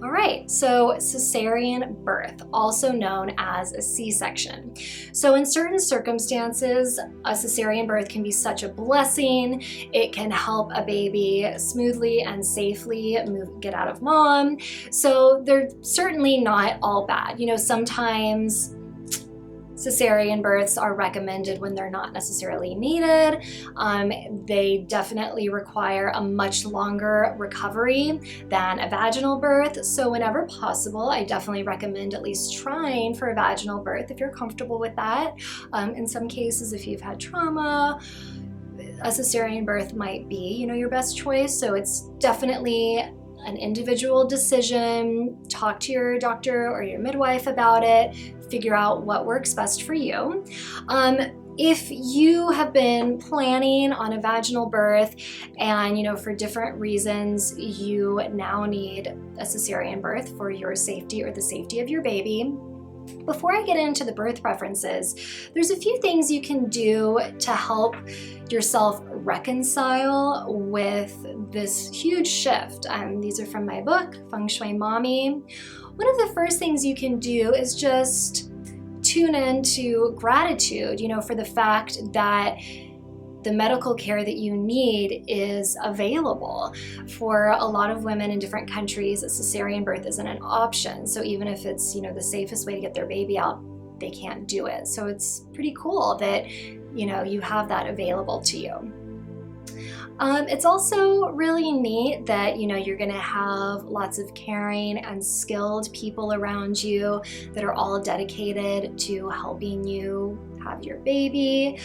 All right, so cesarean birth, also known as a C-section. So in certain circumstances, a cesarean birth can be such a blessing. It can help a baby smoothly and safely get out of mom. So they're certainly not all bad. Sometimes cesarean births are recommended when they're not necessarily needed. They definitely require a much longer recovery than a vaginal birth. So whenever possible, I definitely recommend at least trying for a vaginal birth if you're comfortable with that. In some cases, if you've had trauma, a cesarean birth might be, your best choice. So it's definitely an individual decision. Talk to your doctor or your midwife about it. Figure out what works best for you. If you have been planning on a vaginal birth and, for different reasons, you now need a cesarean birth for your safety or the safety of your baby, before I get into the birth preferences, there's a few things you can do to help yourself reconcile with this huge shift. These are from my book, Feng Shui Mommy. One of the first things you can do is just tune into gratitude, for the fact that the medical care that you need is available. For a lot of women in different countries, a cesarean birth isn't an option. So even if it's, the safest way to get their baby out, they can't do it. So it's pretty cool that, you have that available to you. It's also really neat that, you're gonna have lots of caring and skilled people around you that are all dedicated to helping you have your baby.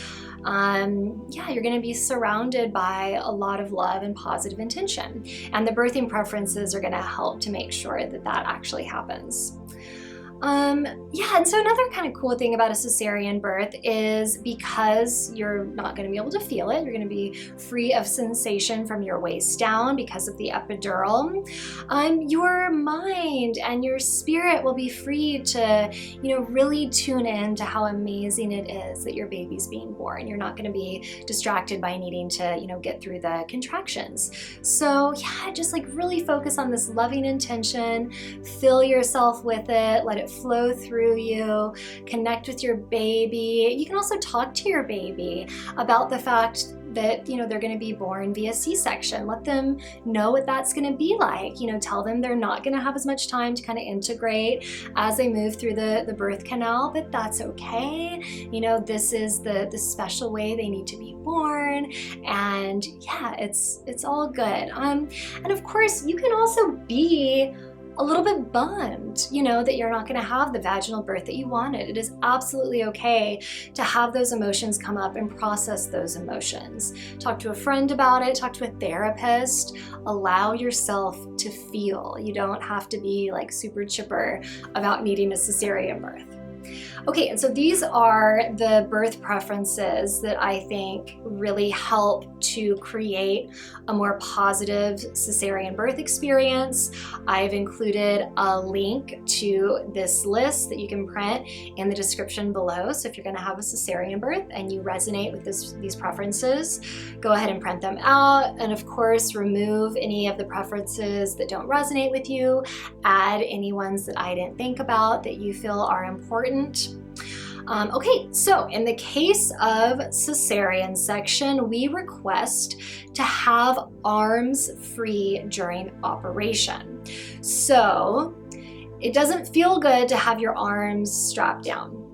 You're gonna be surrounded by a lot of love and positive intention. And the birthing preferences are gonna help to make sure that that actually happens. And so another kind of cool thing about a cesarean birth is because you're not going to be able to feel it, you're going to be free of sensation from your waist down because of the epidural. Your mind and your spirit will be free to, really tune in to how amazing it is that your baby's being born. You're not going to be distracted by needing to, get through the contractions. So just really focus on this loving intention, fill yourself with it, let it flow through you, connect with your baby. You can also talk to your baby about the fact that they're going to be born via C-section. Let them know what that's going to be like. Tell them they're not going to have as much time to kind of integrate as they move through the birth canal, but that's okay. This is the special way they need to be born, and it's all good. And of course, you can also be a little bit bummed, that you're not going to have the vaginal birth that you wanted. It is absolutely okay to have those emotions come up and process those emotions. Talk to a friend about it, talk to a therapist, allow yourself to feel. You don't have to be super chipper about needing a cesarean birth. Okay, and so these are the birth preferences that I think really help to create a more positive cesarean birth experience. I've included a link to this list that you can print in the description below. So if you're going to have a cesarean birth and you resonate with these preferences, go ahead and print them out. And of course, remove any of the preferences that don't resonate with you. Add any ones that I didn't think about that you feel are important. Okay, so in the case of cesarean section, we request to have arms free during operation. So it doesn't feel good to have your arms strapped down,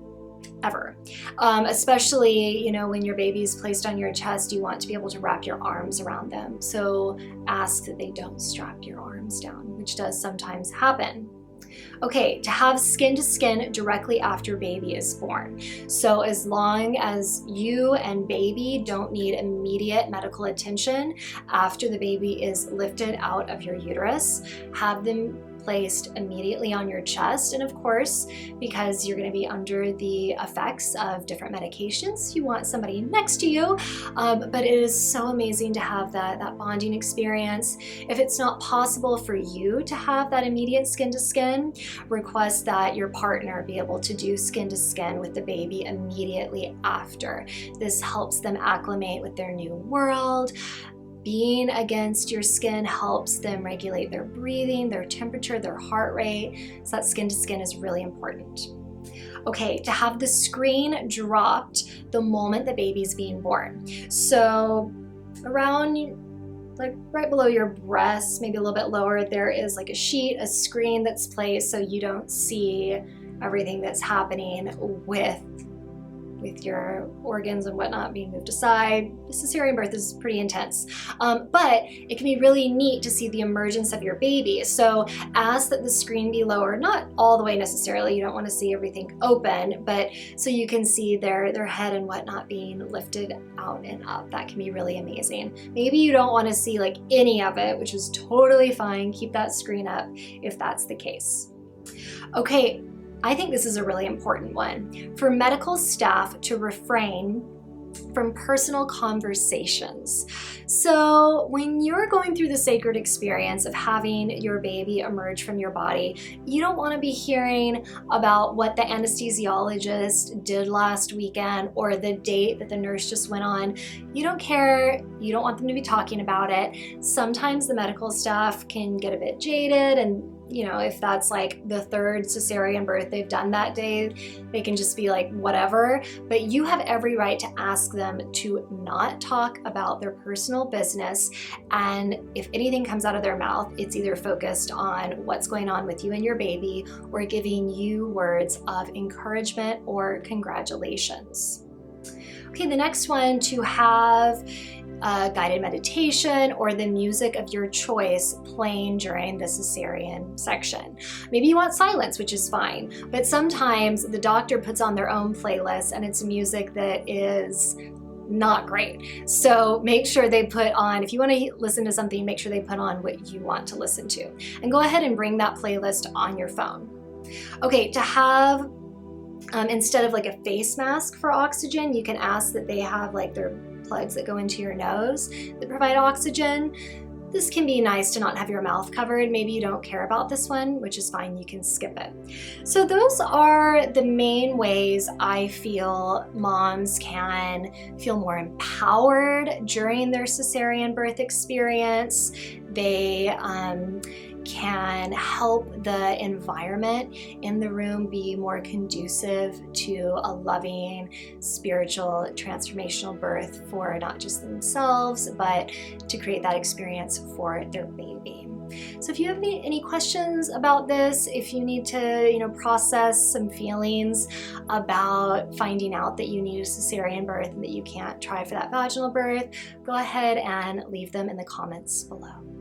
ever. Especially, when your baby's placed on your chest, you want to be able to wrap your arms around them. So ask that they don't strap your arms down, which does sometimes happen. Okay, to have skin to skin directly after baby is born. So as long as you and baby don't need immediate medical attention after the baby is lifted out of your uterus, have them placed immediately on your chest. And of course, because you're going to be under the effects of different medications, you want somebody next to you. But it is so amazing to have that bonding experience. If it's not possible for you to have that immediate skin to skin, request that your partner be able to do skin to skin with the baby immediately after. This helps them acclimate with their new world. being against your skin helps them regulate their breathing, their temperature, their heart rate. So that skin to skin is really important. Okay, to have the screen dropped the moment the baby's being born. So around like right below your breasts, maybe a little bit lower, there is like a sheet, a screen that's placed so you don't see everything that's happening with your organs and whatnot being moved aside. The cesarean birth is pretty intense, but it can be really neat to see the emergence of your baby. So ask that the screen be lower, not all the way necessarily, you don't want to see everything open, but so you can see their head and whatnot being lifted out and up. That can be really amazing. Maybe you don't want to see like any of it, which is totally fine. Keep that screen up if that's the case. Okay, I think this is a really important one. For medical staff to refrain from personal conversations. So when you're going through the sacred experience of having your baby emerge from your body, you don't want to be hearing about what the anesthesiologist did last weekend or the date that the nurse just went on. You don't care. You don't want them to be talking about it. Sometimes the medical staff can get a bit jaded, and you know, if that's like the third cesarean birth they've done that day, they can just be like, whatever. But you have every right to ask them to not talk about their personal business. And if anything comes out of their mouth, it's either focused on what's going on with you and your baby or giving you words of encouragement or congratulations. Okay, the next one, to have a guided meditation or the music of your choice playing during the cesarean section. Maybe you want silence, which is fine, but sometimes the doctor puts on their own playlist and it's music that is not great. So make sure they put on, if you want to listen to something, make sure they put on what you want to listen to. And go ahead and bring that playlist on your phone. Okay, to have instead of like a face mask for oxygen, you can ask that they have like their plugs that go into your nose that provide oxygen. This can be nice to not have your mouth covered. Maybe you don't care about this one, which is fine, you can skip it. So those are the main ways I feel moms can feel more empowered during their cesarean birth experience. They can help the environment in the room be more conducive to a loving, spiritual, transformational birth for not just themselves, but to create that experience for their baby. So if you have any questions about this, if you need to, process some feelings about finding out that you need a cesarean birth and that you can't try for that vaginal birth, go ahead and leave them in the comments below.